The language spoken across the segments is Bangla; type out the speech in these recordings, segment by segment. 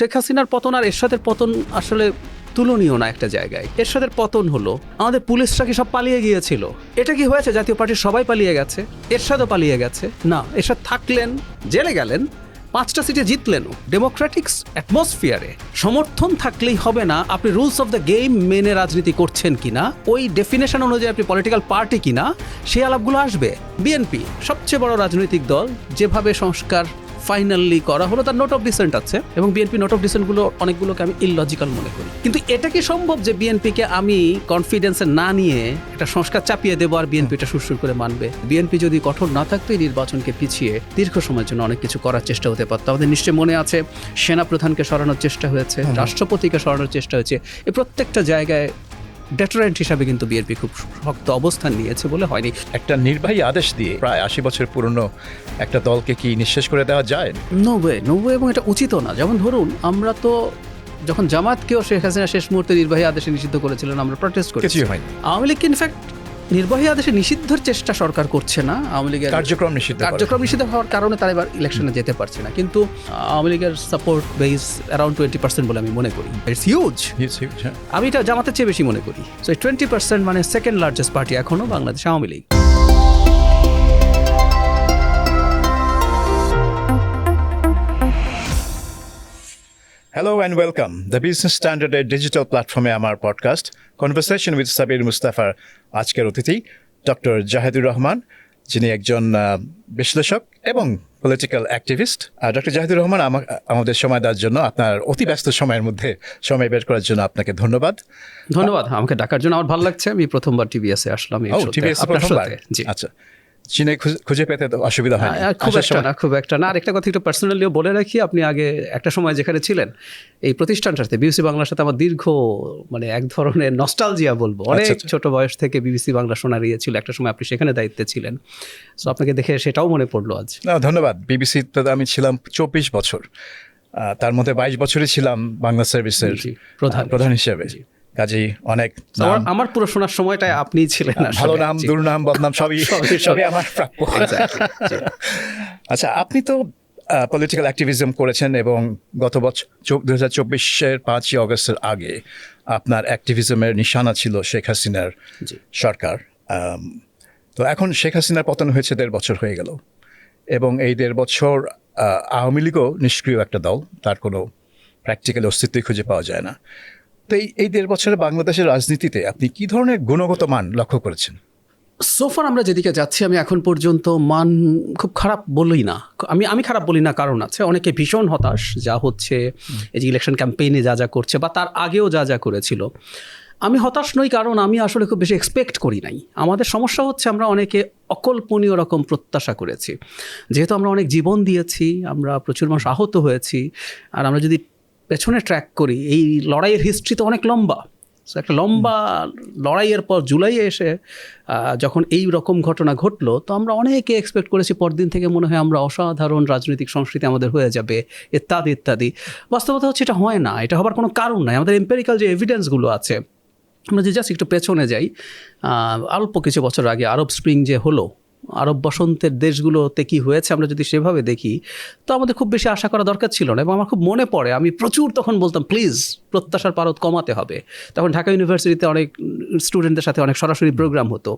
শেখ হাসিনার পতন আর এরশাদের পতন আসলে তুলনীয় না একটা জায়গায়। এরশাদের পতন হলো, আমাদের পুলিশরা কি সব পালিয়ে গিয়েছিল? এটা কি হয়েছে জাতীয় পার্টির সবাই পালিয়ে গেছে? এরশাদও পালিয়ে গেছে না, এরশাদ থাকলেন, জেলে গেলেন, 5টা সিটে জিতলেন। ডেমোক্রেটিক অ্যাটমসফিয়ারে সমর্থন থাকলেই হবে না, আপনি রুলস অফ দ্য গেম মেনে রাজনীতি করছেন কিনা, ওই ডেফিনেশন অনুযায়ী আপনি পলিটিক্যাল পার্টি কিনা, সেই আলাপগুলো আসবে। বিএনপি সবচেয়ে বড় রাজনৈতিক দল, যেভাবে সংস্কার ফাইনালি করা হলো তার নোট অফ ডিসেন্ট আছে, এবং বিএনপি নোট অফ ডিসেন্টগুলো অনেকগুলোকে আমি ইললজিক্যাল মনে করি। কিন্তু এটা কি সম্ভব যে বিএনপিকে আমি কনফিডেন্সে না নিয়ে একটা সংস্কার চাপিয়ে দেবো আর বিএনপি এটা সুরসুর করে মানবে? বিএনপি যদি কঠোর না থাকতো এই নির্বাচনকে পিছিয়ে দীর্ঘ সময়ের জন্য অনেক কিছু করার চেষ্টা হতে পারতো। আমাদের নিশ্চয়ই মনে আছে সেনাপ্রধানকে সরানোর চেষ্টা হয়েছে, রাষ্ট্রপতিকে সরানোর চেষ্টা হয়েছে, এই প্রত্যেকটা জায়গায় ডেটারেন্ট হিসাবে কিন্তু বিএনপি খুব শক্ত অবস্থান নিয়েছে বলে হয়নি। একটা নির্বাহী আদেশ দিয়ে প্রায় 80 বছর পুরনো একটা দলকে কি নিঃশেষ করে দেওয়া যায়? নো ওয়ে, এবং এটা উচিতও না। যেমন ধরুন, আমরা তো যখন জামাতকেও শেখ হাসিনা শেষ মুহূর্তে নির্বাহী আদেশে নিষিদ্ধ করেছিলেন, আমরা প্রটেস্ট করেছি। কিছুই হয়নি। আওয়ামী লীগ ইনফ্যাক্ট নির্বাহী আদেশে নিষিদ্ধের চেষ্টা সরকার করছে না, আওয়ামী লীগের কার্যক্রম নিষিদ্ধ হওয়ার কারণে তারা এবার ইলেকশনে যেতে পারছে না। কিন্তু আওয়ামী লীগের সাপোর্ট বেস অ্যারাউন্ড 20% বলে আমি মনে করি। It's huge. আমি এটা জামাতের চেয়ে বেশি মনে করি। সো 20% মানে সেকেন্ড লার্জেস্ট পার্টি এখনো Bangladesh Awami League. Hello and welcome. The Business Standard digital platform আমার পডকাস্ট কনভারসেশন উইথ সাবির মুস্তাফার আজকের অতিথি ডক্টর জাহিদুর রহমান, যিনি একজন বিশ্লেষক এবং political activist. Doctor Zahidur Rahman, আমাদের সময় দেওয়ার জন্য, আপনার অতি ব্যস্ত সময়ের মধ্যে সময় বের করার জন্য আপনাকে ধন্যবাদ। আমাকে ডাকার জন্য আমার ভালো লাগছে। আমি প্রথমবার টিভিএসে আসলাম। আচ্ছা, চিনে খুঁজে পেতে অসুবিধা হয় খুব একটা না। আর একটা কথা একটু পার্সোনালিও বলে রাখি, আপনি আগে একটা সময় যেখানে ছিলেন এই প্রতিষ্ঠানটাতে বিবিসি বাংলার সাথে আমার দীর্ঘ মানে এক ধরনের নস্টালজিয়া বলবো, অনেক ছোট বয়স থেকে বিবিসি বাংলা শোনার ইয়ে ছিল। একটা সময় আপনি সেখানে দায়িত্বে ছিলেন, সো আপনাকে দেখে সেটাও মনে পড়লো আজ। ধন্যবাদ। বিবিসিতে আমি ছিলাম 24 বছর, তার মধ্যে 22 বছরই ছিলাম বাংলা সার্ভিসের প্রধান হিসেবে। কাজেই অনেক আমার পুরো শোনার সময়টায় আপনিই ছিলেন। ভালো নাম, দুর্নাম, বদনাম সবই আমার প্রাপ্য। আচ্ছা, আপনি তো পলিটিক্যাল অ্যাক্টিভিজম করেছেন এবং গত বছর 2024-এর 5ই অগস্টের আগে আপনার অ্যাক্টিভিজমের নিশানা ছিল শেখ হাসিনার সরকার। তো এখন শেখ হাসিনার পতন হয়েছে 1.5 বছর হয়ে গেল, এবং এই 1.5 বছর আওয়ামী লীগও নিষ্ক্রিয় একটা দল, তার কোনো প্র্যাকটিক্যাল অস্তিত্বই খুঁজে পাওয়া যায় না। তো এই 1.5 বছরে বাংলাদেশের রাজনীতিতে আপনি কি ধরনের গুণগত মান লক্ষ্য করেছেন? সোফার আমরা যেদিকে যাচ্ছি, আমি এখন পর্যন্ত মান খুব খারাপ বলি না। আমি খারাপ বলি না, কারণ আছে অনেকে ভীষণ হতাশ যা হচ্ছে, এই যে ইলেকশন ক্যাম্পেইনে যা করছে বা তার আগেও যা করেছিল। আমি হতাশ নই, কারণ আমি আসলে খুব বেশি এক্সপেক্ট করি নাই। আমাদের সমস্যা হচ্ছে আমরা অনেকে অকল্পনীয় রকম প্রত্যাশা করেছি। যেহেতু আমরা অনেক জীবন দিয়েছি, আমরা প্রচুর মানুষ আহত হয়েছি, আর আমরা যদি পেছনে ট্র্যাক করি, এই লড়াইয়ের হিস্ট্রি তো অনেক লম্বা। সো একটা লম্বা লড়াইয়ের পর জুলাইয়ে এসে যখন এই রকম ঘটনা ঘটলো, তো আমরা অনেকে এক্সপেক্ট করেছি পরদিন থেকে মনে হয় আমরা অসাধারণ রাজনৈতিক সংস্কৃতি আমাদের হয়ে যাবে, ইত্যাদি ইত্যাদি। বাস্তবতা হচ্ছে এটা হয় না, এটা হবার কোনো কারণ নাই। আমাদের এম্পেরিক্যাল যে এভিডেন্সগুলো আছে, আমরা যে জাস্ট একটু পেছনে যাই, অল্প কিছু বছর আগে আরব স্প্রিং যে হলো, আরব বসন্তের দেশগুলোতে কি হয়েছে আমরা যদি সেভাবে দেখি, তো আমাদের খুব বেশি আশা করা দরকার ছিল না। এবং আমার খুব মনে পড়ে, আমি প্রচুর তখন বলতাম প্লিজ প্রত্যাশার পারদ কমাতে হবে। তখন ঢাকা ইউনিভার্সিটিতে অনেক স্টুডেন্টদের সাথে অনেক সরাসরি প্রোগ্রাম হতো।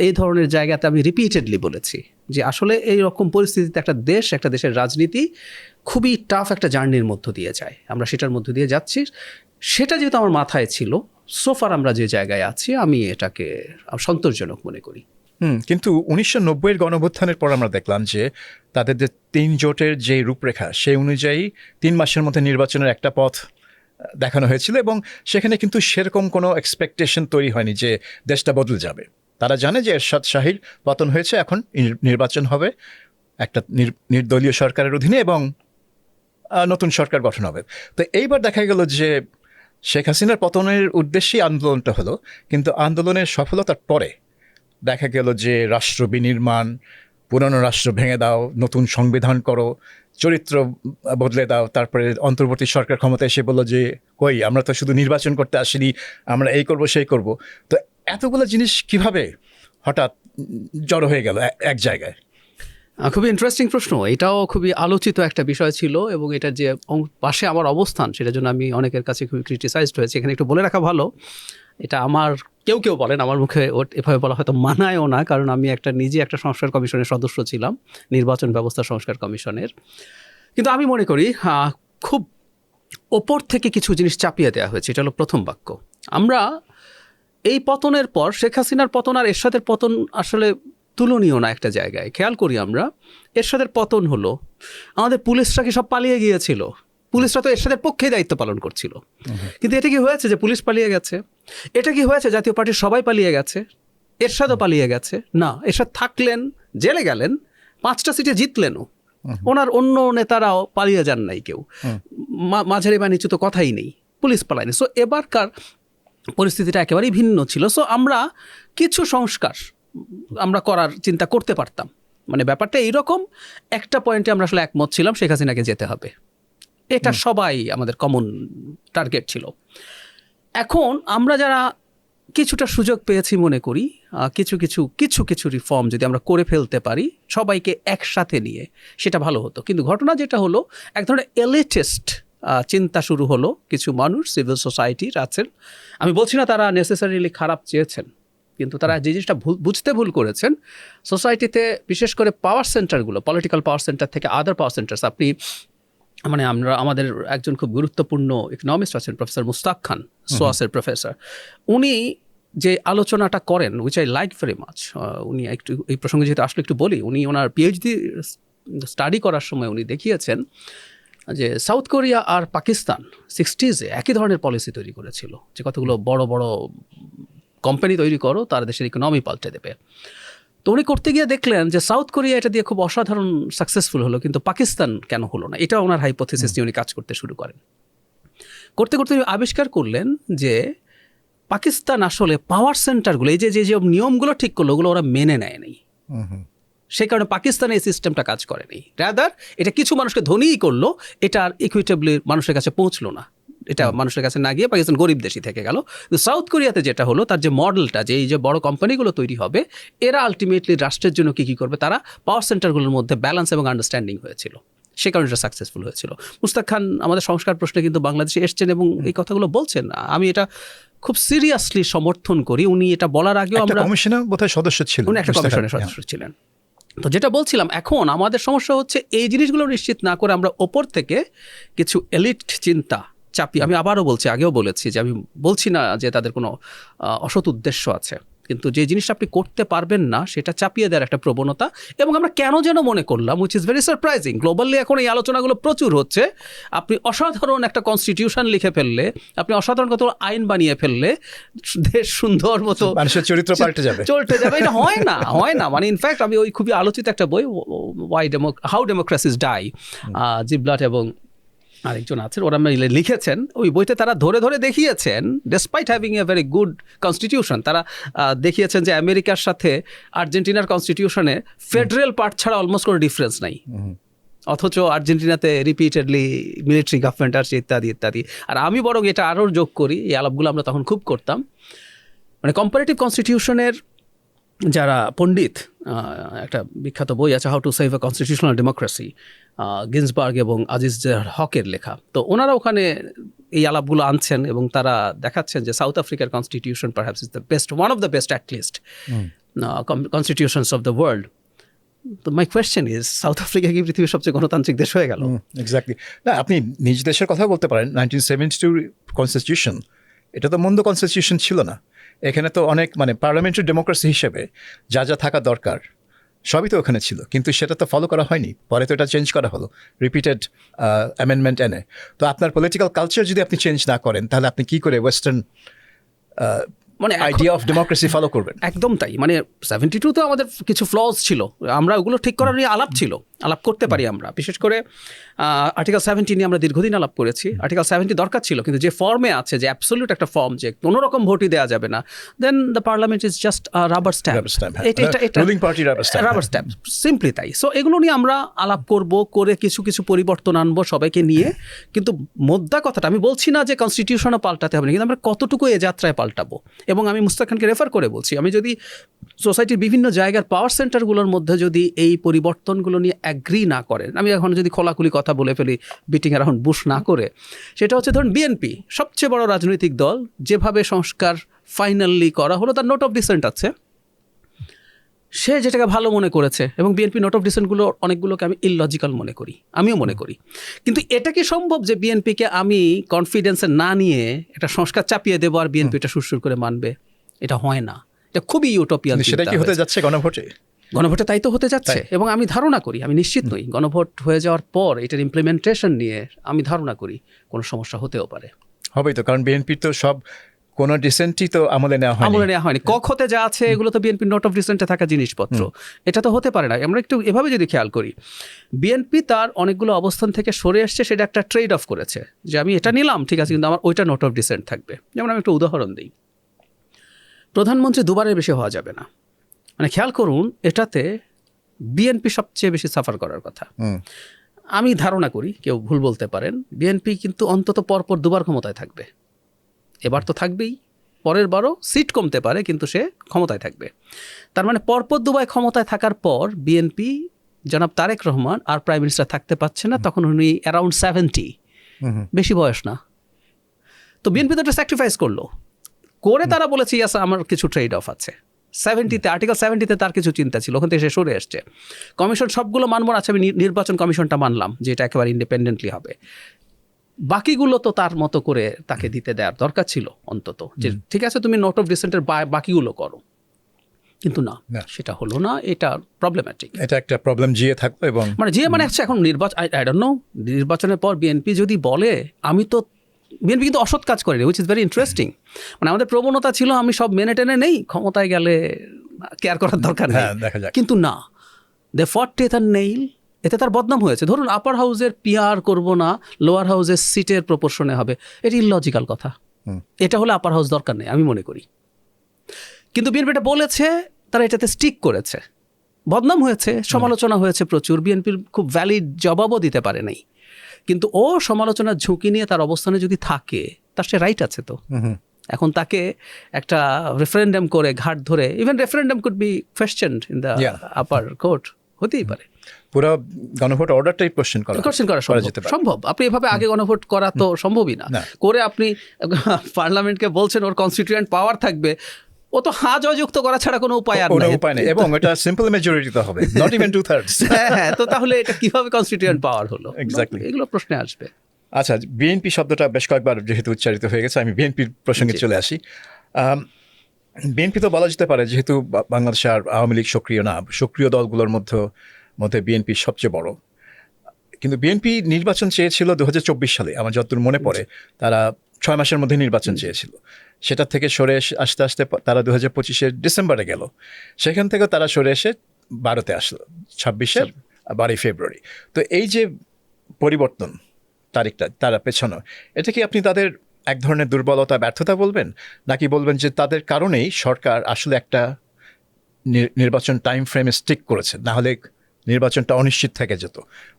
এই ধরনের জায়গাতে আমি রিপিটেডলি বলেছি যে আসলে এই রকম পরিস্থিতিতে একটা দেশের রাজনীতি খুবই টাফ একটা জার্নির মধ্য দিয়ে যায়। আমরা সেটার মধ্য দিয়ে যাচ্ছি, সেটা যেহেতু আমার মাথায় ছিল, সোফার আমরা যে জায়গায় আছি আমি এটাকে সন্তোষজনক মনে করি। কিন্তু 1990-এর গণঅভ্যুত্থানের পর আমরা দেখলাম যে তাদের যে 3 জোটের যে রূপরেখা, সেই অনুযায়ী 3 মাসের মধ্যে নির্বাচনের একটা পথ দেখানো হয়েছিল, এবং সেখানে কিন্তু সেরকম কোনো এক্সপেকটেশন তৈরি হয়নি যে দেশটা বদলে যাবে। তারা জানে যে এরশাদ শাহীর পতন হয়েছে, এখন নির্বাচন হবে একটা নির্দলীয় সরকারের অধীনে এবং নতুন সরকার গঠন হবে। তো এইবার দেখা গেল যে শেখ হাসিনার পতনের উদ্দেশ্যেই আন্দোলনটা হলো, কিন্তু আন্দোলনের সফলতার পরে দেখা গেল যে রাষ্ট্র বিনির্মাণ, পুরনো রাষ্ট্র ভেঙে দাও, নতুন সংবিধান করো, চরিত্র বদলে দাও। তারপরে অন্তর্বর্তী সরকার ক্ষমতা এসে বললো যে কই, আমরা তো শুধু নির্বাচন করতে আসিনি, আমরা এই করব সেই করব। তো এতগুলো জিনিস কিভাবে হঠাৎ জড়ো হয়ে গেল এক জায়গায়? খুবই ইন্টারেস্টিং প্রশ্ন। এটাও খুবই আলোচিত একটা বিষয় ছিল এবং এটার যে পাশে আমার অবস্থান সেটার জন্য আমি অনেকের কাছে খুবই ক্রিটিসাইজড হয়েছে। এখানে একটু বলে রাখা ভালো, এটা আমার কেউ বলেন, আমার মুখে এভাবে বলা হয়তো মানায়ও না, কারণ আমি নিজে একটা সংস্কার কমিশনের সদস্য ছিলাম, নির্বাচন ব্যবস্থা সংস্কার কমিশনের। কিন্তু আমি মনে করি খুব ওপর থেকে কিছু জিনিস চাপিয়ে দেওয়া হয়েছে। এটা হলো প্রথম বাক্য। আমরা এই পতনের পর শেখ হাসিনার পতন আর এরশাদের পতন আসলে তুলনীয় না একটা জায়গায়। খেয়াল করি আমরা, এরশাদের পতন হলো, আমাদের পুলিশরা কি সব পালিয়ে গিয়েছিল? পুলিশরা তো এরশাদের পক্ষেই দায়িত্ব পালন করছিল। কিন্তু এটা কি হয়েছে যে পুলিশ পালিয়ে গেছে? এটা কি হয়েছে জাতীয় পার্টির সবাই পালিয়ে গেছে? এরশাদও পালিয়ে গেছে? না, এরশাদ থাকলেন, জেলে গেলেন, 5টা সিটে জিতলেনও। ওনার অন্য নেতারাও পালিয়ে যান নাই কেউ, মাঝারি বা নিচু তো কথাই নেই, পুলিশ পালায়নি। সো এবারকার পরিস্থিতিটা একেবারেই ভিন্ন ছিল। সো আমরা কিছু সংস্কার আমরা করার চিন্তা করতে পারতাম। মানে ব্যাপারটা এইরকম, একটা পয়েন্টে আমরা আসলে একমত ছিলাম, শেখ হাসিনাকে যেতে হবে। এটা সবাই আমাদের কমন টার্গেট ছিল। এখন আমরা যারা কিছুটা সুযোগ পেয়েছি মনে করি কিছু রিফর্ম যদি আমরা করে ফেলতে পারি সবাইকে একসাথে নিয়ে, সেটা ভালো হতো। কিন্তু ঘটনা যেটা হলো, এক ধরনের এলিটিস্ট চিন্তা শুরু হলো। কিছু মানুষ সিভিল সোসাইটির আছেন, আমি বলছি না তারা নেসেসারিলি খারাপ চেয়েছেন, কিন্তু তারা যে জিনিসটা বুঝতে ভুল করেছেন, সোসাইটিতে বিশেষ করে পাওয়ার সেন্টারগুলো, পলিটিক্যাল পাওয়ার সেন্টার থেকে আদার পাওয়ার সেন্টার্স, আপনি মানে আমাদের একজন খুব গুরুত্বপূর্ণ ইকোনমিস্ট আছেন প্রফেসর মুস্তাক খান, সোয়াসের প্রফেসর, উনি যে আলোচনাটা করেন, which I like very much. উনি একটু এই প্রসঙ্গে যেহেতু আসলে একটু বলি, উনি ওনার পিএইচডি স্টাডি করার সময় উনি দেখিয়েছেন যে সাউথ কোরিয়া আর পাকিস্তান 60s একই ধরনের পলিসি তৈরি করেছিল, যে কতগুলো বড় বড় কোম্পানি তৈরি করো, তারা দেশের ইকোনমি পাল্টে দেবে। তো উনি করতে গিয়ে দেখলেন যে সাউথ কোরিয়া এটা দিয়ে খুব অসাধারণ সাকসেসফুল হলো, কিন্তু পাকিস্তান কেন হলো না? এটা ওনার হাইপোথিসিস নিয়ে উনি কাজ করতে শুরু করেন। করতে উনি আবিষ্কার করলেন যে পাকিস্তান আসলে পাওয়ার সেন্টারগুলো, এই যে নিয়মগুলো ঠিক করলো, ওগুলো ওরা মেনে নেয়নি। সেই কারণে পাকিস্তানে এই সিস্টেমটা কাজ করেনি। রাদার এটা কিছু মানুষকে ধনীই করলো, এটা আর ইকুইটেবলি মানুষের কাছে পৌঁছলো না। এটা মানুষের কাছে না গিয়ে পাকিস্তান গরিব দেশই থেকে গেল। সাউথ কোরিয়াতে যেটা হলো, তার যে মডেলটা, যে এই যে বড় কোম্পানিগুলো তৈরি হবে, এরা আলটিমেটলি রাষ্ট্রের জন্য কী করবে, তারা পাওয়ার সেন্টারগুলোর মধ্যে ব্যালেন্স এবং আন্ডারস্ট্যান্ডিং হয়েছিল, সে কারণে এটা সাকসেসফুল হয়েছিল। মুস্তাক খান আমাদের সংস্কার প্রশ্নে কিন্তু বাংলাদেশে এসছেন এবং এই কথাগুলো বলছেন। আমি এটা খুব সিরিয়াসলি সমর্থন করি। উনি এটা বলার আগেও আমরা কমিশনের বোধহয় সদস্য ছিলেন, উনি একটা কমিশনের সদস্য ছিলেন। তো যেটা বলছিলাম, এখন আমাদের সমস্যা হচ্ছে এই জিনিসগুলো নিশ্চিত না করে আমরা ওপর থেকে কিছু এলিট চিন্তা চাপি। আমি আবারও বলছি, আগেও বলেছি যে আমি বলছি না যে তাদের কোনো অসৎ উদ্দেশ্য আছে, কিন্তু যে জিনিসটা আপনি করতে পারবেন না সেটা চাপিয়ে দেওয়ার একটা প্রবণতা। এবং আমরা কেন যেন মনে করলাম, which is very surprising, globally এখন এই আলোচনাগুলো প্রচুর হচ্ছে, আপনি অসাধারণ একটা কনস্টিটিউশন লিখে ফেললে, আপনি অসাধারণ কত আইন বানিয়ে ফেললে, দেশ সুন্দর মতো মানুষের চরিত্র পাল্টে যাবে। এটা হয় না। মানে ইনফ্যাক্ট আমি ওই খুবই আলোচিত একটা বই, হাউ ডেমোক্রেসিস ডাই, জিবলাট এবং আরেকজন আছেন, ওরা লিখেছেন। ওই বইতে তারা ধরে ধরে দেখিয়েছেন, despite having a very good constitution, তারা দেখিয়েছেন যে আমেরিকার সাথে আর্জেন্টিনার কনস্টিটিউশনে ফেডারেল পার্ট ছাড়া অলমোস্ট কোনো ডিফারেন্স নাই, অথচ আর্জেন্টিনাতে রিপিটেডলি মিলিটারি গভর্নমেন্ট আসছে ইত্যাদি। আর আমি বরং এটা আরও যোগ করি, এই আলাপগুলো আমরা তখন খুব করতাম, মানে কম্পারেটিভ কনস্টিটিউশনের যারা পণ্ডিত, একটা বিখ্যাত বই আছে how to save A constitutional democracy, Ginsberg এবং আজিজ হকের লেখা। তো ওনারা ওখানে এই আলাপগুলো আনছেন এবং তারা দেখাচ্ছেন যে সাউথ আফ্রিকার constitution perhaps is the best, one of the best at least constitutions of the world. তো my question is, South Africa কি পৃথিবীর সবচেয়ে গণতান্ত্রিক দেশ হয়ে গেল? এক্স্যাক্টলি না, আপনি নিজ দেশের কথা বলতে পারেন। 1972 কনস্টিটিউশন, এটা তো মন্দ কনস্টিটিউশন ছিল না। এখানে তো অনেক মানে পার্লামেন্টারি ডেমোক্রেসি হিসেবে যা থাকা দরকার সবই তো ওখানে ছিল, কিন্তু সেটা তো ফলো করা হয়নি। পরে তো এটা চেঞ্জ করা হলো রিপিটেড অ্যামেন্ডমেন্ট এনে। তো আপনার পলিটিক্যাল কালচার যদি আপনি চেঞ্জ না করেন, তাহলে আপনি কি করে ওয়েস্টার্ন মানে আইডিয়া অফ ডেমোক্রেসি ফলো করবেন? একদম তাই। মানে 72 আমাদের কিছু ফ্লজ ছিল, আমরা ওগুলো ঠিক করার নিয়ে আলাপ করতে পারি আমরা। বিশেষ করে আর্টিকেল 70 নিয়ে আমরা দীর্ঘদিন আলাপ করেছি। আর্টিকেল 70 দরকার ছিল, কিন্তু যে ফর্মে আছে, যে অ্যাবসলিউট একটা ফর্ম, যে কোনো রকম ভোটই দেওয়া যাবে না, then the parliament is just rubber stamp, rubber stamp, simply তাই। সো এগুলো নিয়ে আমরা আলাপ করে কিছু পরিবর্তন আনবো সবাইকে নিয়ে। কিন্তু মোদ্দা কথাটা, আমি বলছি না যে কনস্টিটিউশনও পাল্টাতে হবে না, কিন্তু আমরা কতটুকু এ যাত্রায় পাল্টাবো, এবং আমি মুস্তাক খানকে রেফার করে বলছি, আমি যদি সোসাইটির বিভিন্ন জায়গার পাওয়ার সেন্টারগুলোর মধ্যে যদি এই পরিবর্তনগুলো নিয়ে অ্যাগ্রি না করেন, আমি এখন যদি খোলাখুলি কথা বলে ফেলি বিটিং অ্যারাউন্ড বুশ না করে, সেটা হচ্ছে ধরুন বিএনপি সবচেয়ে বড় রাজনৈতিক দল, যেভাবে সংস্কার ফাইনালি করা হলো তার নোট অফ ডিসেন্ট আছে, সে যেটাকে ভালো মনে করেছে, এবং বিএনপি নোট অফ ডিসেন্টগুলো অনেকগুলোকে আমি ইললজিক্যাল মনে করি, আমিও মনে করি। কিন্তু এটা কি সম্ভব যে বিএনপিকে আমি কনফিডেন্সে না নিয়ে একটা সংস্কার চাপিয়ে দেবো আর বিএনপি এটা সুরসুর করে মানবে? এটা হয় না, এটা খুবই ইউটোপিয়ান। সেটা কি হতে যাচ্ছে গণভোটে? গণভোটে তাই তো হতে যাচ্ছে, এবং আমি ধারণা করি, আমি নিশ্চিত নই, গণভোট হয়ে যাওয়ার পর এটার ইমপ্লিমেন্টেশন নিয়ে আমি ধারণা করি কোনো সমস্যা হতেও পারে। হবেই তো, কারণ বিএনপির তো সব কোনো ডিসেন্টই তো আমলে নেওয়া হয়নি। কখতে যা আছে এগুলো তো বিএনপি নোট অফ ডিসেন্টে থাকা জিনিসপত্র, এটা তো হতে পারে না। আমরা একটু এভাবে যদি খেয়াল করি, বিএনপি তার অনেকগুলো অবস্থান থেকে সরে আসছে, সেটা একটা ট্রেড অফ করেছে যে আমি এটা নিলাম ঠিক আছে, কিন্তু আমার ওইটা নোট অফ ডিসেন্ট থাকবে। যেমন আমি একটা উদাহরণ দিই, প্রধানমন্ত্রী দুবারের বেশি হওয়া যাবে না, মানে খেয়াল করুন, এটাতে বিএনপি সবচেয়ে বেশি সাফার করার কথা। আমি ধারণা করি, কেউ ভুল বলতে পারেন, বিএনপি কিন্তু অন্তত পরপর দুবার ক্ষমতায় থাকবে। এবার তো থাকবেই, পরের বারও সিট কমতে পারে, কিন্তু সে ক্ষমতায় থাকবে। তার মানে পরপর দুবার ক্ষমতায় থাকার পর বিএনপি, জনাব তারেক রহমান আর প্রাইম মিনিস্টার থাকতে পারছে না, তখন উনি অ্যারাউন্ড 70, বেশি বয়স না। তো বিএনপি তো একটা স্যাক্রিফাইস করলো, করে তারা বলেছে ইয়াস আমার কিছু ট্রেড অফ আছে। 70-তে আর্টিকেল 70-তে তার কিছু চিন্তা ছিল, ওখান থেকে সে সরে এসছে। কমিশন সবগুলো মানবো না, আচ্ছা আমি নির্বাচন কমিশনটা মানলাম যে এটা একেবারে ইন্ডিপেন্ডেন্টলি হবে, বাকিগুলো তো তার মতো করে তাকে দিতে দেওয়ার দরকার ছিল অন্তত, যে ঠিক আছে তুমি নোট অফ ডিসেন্টের বাকিগুলো করো, কিন্তু না, সেটা হলো না। এটা প্রবলেম্যাটিক, এটা একটা প্রবলেম জিয়ে থাকলো। এবং মানে যে মানে এখন নির্বাচন, আই ডোন্ট নো, নির্বাচনের পর বিএনপি যদি বলে আমি তো, বিএনপি কিন্তু অসৎ কাজ করেনি, উইচ ইজ ভেরি ইন্টারেস্টিং। মানে আমাদের প্রবণতা ছিল আমি সব মেনে টেনে নেই, ক্ষমতায় গেলে কেয়ার করার দরকার নেই, কিন্তু না, দে ফট টেথ আর নেইল, এতে তার বদনাম হয়েছে। ধরুন আপার হাউসের পিআর করব না, লোয়ার হাউসের সিটের প্রপোর্শনে হবে, এটি ইললজিক্যাল কথা। এটা হলে আপার হাউস দরকার নেই আমি মনে করি, কিন্তু বিএনপি এটা বলেছে, তারা এটাতে স্টিক করেছে, বদনাম হয়েছে, সমালোচনা হয়েছে প্রচুর, বিএনপির খুব ভ্যালিড জবাবও দিতে পারে নাই। কিন্তু ও সমালোচনার ঝুঁকি নিয়ে তার অবস্থানে যদি থাকে, তার সে রাইট আছে। তো এখন তাকে একটা রেফারেন্ডাম করে ঘাট ধরে, even referendum could be questioned in the upper court, হতেই পারে। পুরো গণভোট অর্ডারটাই কোশ্চেন করা সম্ভব। আপনি এভাবে আগে গণভোট করা তো সম্ভবই না, করে আপনি পার্লামেন্টকে বলছেন ওর কনস্টিটিউয়েন্ট পাওয়ার থাকবে, ও তো হা জয়যুক্ত করা ছাড়া কোনো উপায় নেই, এবং এটা সিম্পল মেজরিটিতে হবে, নট ইভেন 2/3। হ্যাঁ, তো তাহলে এটা কিভাবে কনস্টিটিউয়েন্ট পাওয়ার হলো? এক্স্যাক্টলি, এগুলো প্রশ্নে আসবে। আচ্ছা, বিএনপি শব্দটা বেশ কয়েকবার যেহেতু উচ্চারিত হয়ে গেছে, আমি বিএনপির প্রসঙ্গে চলে আসি। বিএনপি তো বলা যেতে পারে, যেহেতু বাংলাদেশে আর আওয়ামী লীগ সক্রিয় না, সক্রিয় দলগুলোর মধ্যে বিএনপি সবচেয়ে বড়। কিন্তু বিএনপি নির্বাচন চেয়েছিল 2024 সালে, আমার যতদূর মনে পড়ে, তারা 6 মাসের মধ্যে নির্বাচন চেয়েছিল। সেটা থেকে সরে আস্তে আস্তে তারা 2025-এর ডিসেম্বরে গেল, সেখান থেকে তারা সরে এসে 12-তে আসলো, 26-এর 12 ফেব্রুয়ারি। তো এই যে পরিবর্তন তারিখটা তারা পেছানো, এটা কি আপনি তাদের এক ধরনের দুর্বলতা, ব্যর্থতা বলবেন, নাকি বলবেন যে তাদের কারণেই সরকার আসলে একটা নির্বাচন টাইম ফ্রেমে স্টিক করেছে, না হলে নির্বাচনটা অনিশ্চিত থেকে যেত?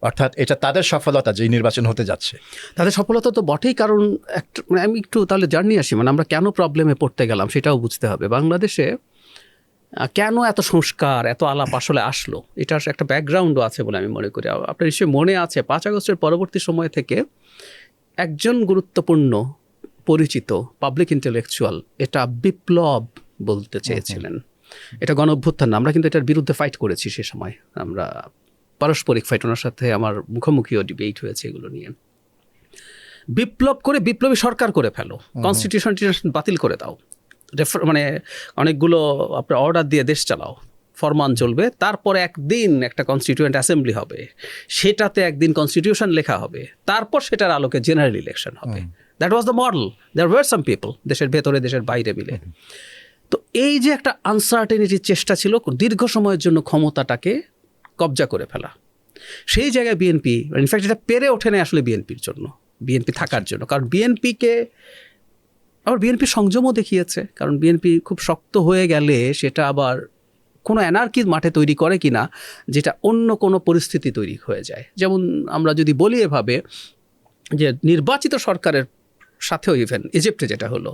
অর্থাৎ এটা তাদের সফলতা যে নির্বাচন হতে যাচ্ছে। তাদের সফলতা তো বটেই, কারণ আমি একটু তাহলে জার্নি আসি, মানে আমরা কেন প্রবলেমে পড়তে গেলাম সেটাও বুঝতে হবে। বাংলাদেশে কেন এত সংস্কার, এত আলাপ আসলে আসলো, এটার একটা ব্যাকগ্রাউন্ডও আছে বলে আমি মনে করি। আপনার নিশ্চয়ই মনে আছে 5 আগস্টের পরবর্তী সময় থেকে একজন গুরুত্বপূর্ণ পরিচিত পাবলিক ইন্টেলেকচুয়াল এটা বিপ্লব বলতে চেয়েছিলেন। এটা গণঅভ্যুত্থান না, আমরা কিন্তু এটার বিরুদ্ধে ফাইট করেছি সে সময়, আমরা পারস্পরিক ফাইট, ওনার সাথে আমার মুখোমুখিও ডিবেট হয়েছে এগুলো নিয়ে। বিপ্লব করে বিপ্লবী সরকার করে ফেলো, কনস্টিটিউশন বাতিল করে দাও, মানে অনেকগুলো আপনার অর্ডার দিয়ে দেশ চালাও, ফরমান চলবে, তারপরে একদিন একটা কনস্টিটিউয়েন্ট অ্যাসেম্বলি হবে, সেটাতে একদিন কনস্টিটিউশন লেখা হবে, তারপর সেটার আলোকে জেনারেল ইলেকশন হবে। That was the model. There were some people, দেশের ভেতরে দেশের বাইরে মিলে। তো এই যে একটা আনসার্টেনিটির চেষ্টা ছিল দীর্ঘ সময়ের জন্য ক্ষমতাটাকে কবজা করে ফেলা, সেই জায়গায় বিএনপি ইনফ্যাক্ট এটা পেরে ওঠে না আসলে বিএনপির জন্য, বিএনপি থাকার জন্য। কারণ বিএনপিকে আবার বিএনপি সংযমও দেখিয়েছে, কারণ বিএনপি খুব শক্ত হয়ে গেলে সেটা আবার কোনো অ্যানার্কির মাঠে তৈরি করে কিনা, যেটা অন্য কোনো পরিস্থিতি তৈরি হয়ে যায়। যেমন আমরা যদি বলি এভাবে যে নির্বাচিত সরকারের সাথেও ইভেন ইজিপ্টে যেটা হলো,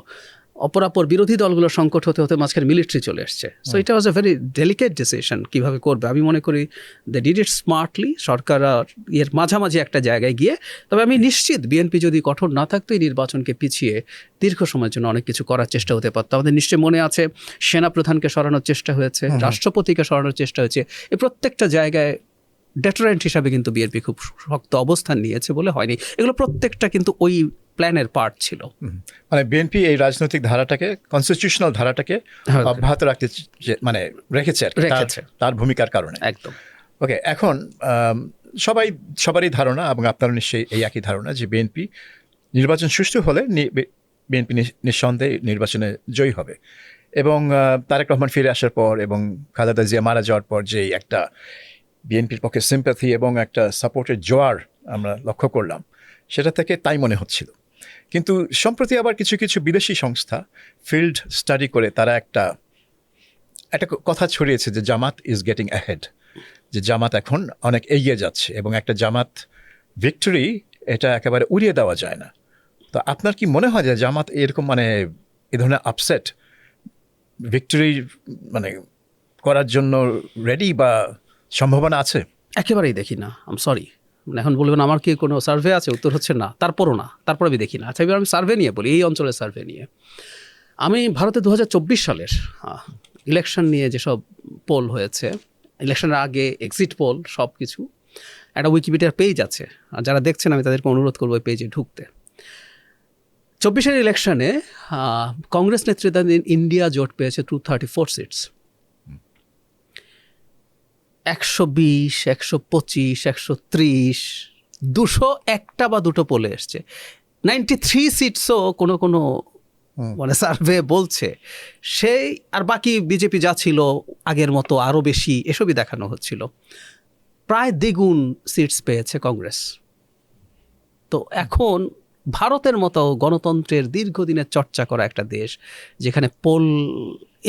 অপরাপর বিরোধী দলগুলোর সংকট হতে হতে মাঝখানে মিলিটারি চলে এসছে। সো এটা ওয়াজ এ ভেরি ডেলিকেট ডিসিশন কীভাবে করবে। আমি মনে করি দে ডিড ইট স্মার্টলি, সরকার এর মাঝামাঝি একটা জায়গায় গিয়ে। তবে আমি নিশ্চিত বিএনপি যদি কঠোর না থাকতো এই নির্বাচনকে পিছিয়ে দীর্ঘ সময়ের জন্য অনেক কিছু করার চেষ্টা হতে পারতো। আমাদের নিশ্চয়ই মনে আছে সেনাপ্রধানকে সরানোর চেষ্টা হয়েছে, রাষ্ট্রপতিকে সরানোর চেষ্টা হয়েছে। এই প্রত্যেকটা জায়গায় ডেটারেন্ট হিসাবে কিন্তু বিএনপি খুব শক্ত অবস্থান নিয়েছে বলে হয়নি। এগুলো প্রত্যেকটা কিন্তু ওই প্ল্যানের পার্ট ছিল। মানে বিএনপি এই রাজনৈতিক ধারাটাকে, কনস্টিটিউশনাল ধারাটাকে অব্যাহত রাখতে মানে রেখেছে আর কি, তার ভূমিকার কারণে। একদম। ওকে, এখন সবারই ধারণা, এবং আপনার নিশ্চয়ই এই একই ধারণা, যে বিএনপি নির্বাচন সুষ্ঠু হলে বিএনপি নিঃসন্দেহে নির্বাচনে জয়ী হবে। এবং তারেক রহমান ফিরে আসার পর এবং খালেদা জিয়া মারা যাওয়ার পর যে একটা বিএনপির পক্ষে সিম্প্যাথি এবং একটা সাপোর্টের জোয়ার আমরা লক্ষ্য করলাম, সেটা থেকে তাই মনে হচ্ছিল। কিন্তু সম্প্রতি আবার কিছু কিছু বিদেশি সংস্থা ফিল্ড স্টাডি করে তারা একটা কথা ছড়িয়েছে যে জামাত ইজ গেটিং অ্যাহেড, যে জামাত এখন অনেক এগিয়ে যাচ্ছে এবং একটা জামাত ভিক্টরি এটা একেবারে উড়িয়ে দেওয়া যায় না। তো আপনার কি মনে হয় যে জামাত এরকম মানে এ ধরনের আপসেট ভিক্টরি মানে করার জন্য রেডি বা সম্ভাবনা আছে? একেবারেই দেখি না। আম সরি, মানে এখন বলবেন আমার কি কোনো সার্ভে আছে, উত্তর হচ্ছে না। তারপরও না, তারপর আমি দেখি না। আচ্ছা, এবার আমি সার্ভে নিয়ে বলি, এই অঞ্চলের সার্ভে নিয়ে। আমি ভারতে 2024 সালের ইলেকশন নিয়ে যেসব পোল হয়েছে, ইলেকশনের আগে এক্সিট পোল সব কিছু, একটা উইকিপিডিয়ার পেজ আছে, আর যারা দেখছেন আমি তাদেরকে অনুরোধ করবো ওই পেজে ঢুকতে। 24-এর ইলেকশনে কংগ্রেস নেতৃত্বাধীন ইন্ডিয়া জোট পেয়েছে 234 সিটস। 120, 125, 130, 200 একটা বা দুটো পোলে এসছে। 93 সিটসও কোনো কোনো মানে সার্ভে বলছে সেই, আর বাকি বিজেপি যা ছিল আগের মতো আরও বেশি, এসবই দেখানো হচ্ছিল। প্রায় দ্বিগুণ সিটস পেয়েছে কংগ্রেস। তো এখন ভারতের মতো গণতন্ত্রের দীর্ঘদিনের চর্চা করা একটা দেশ, যেখানে পোল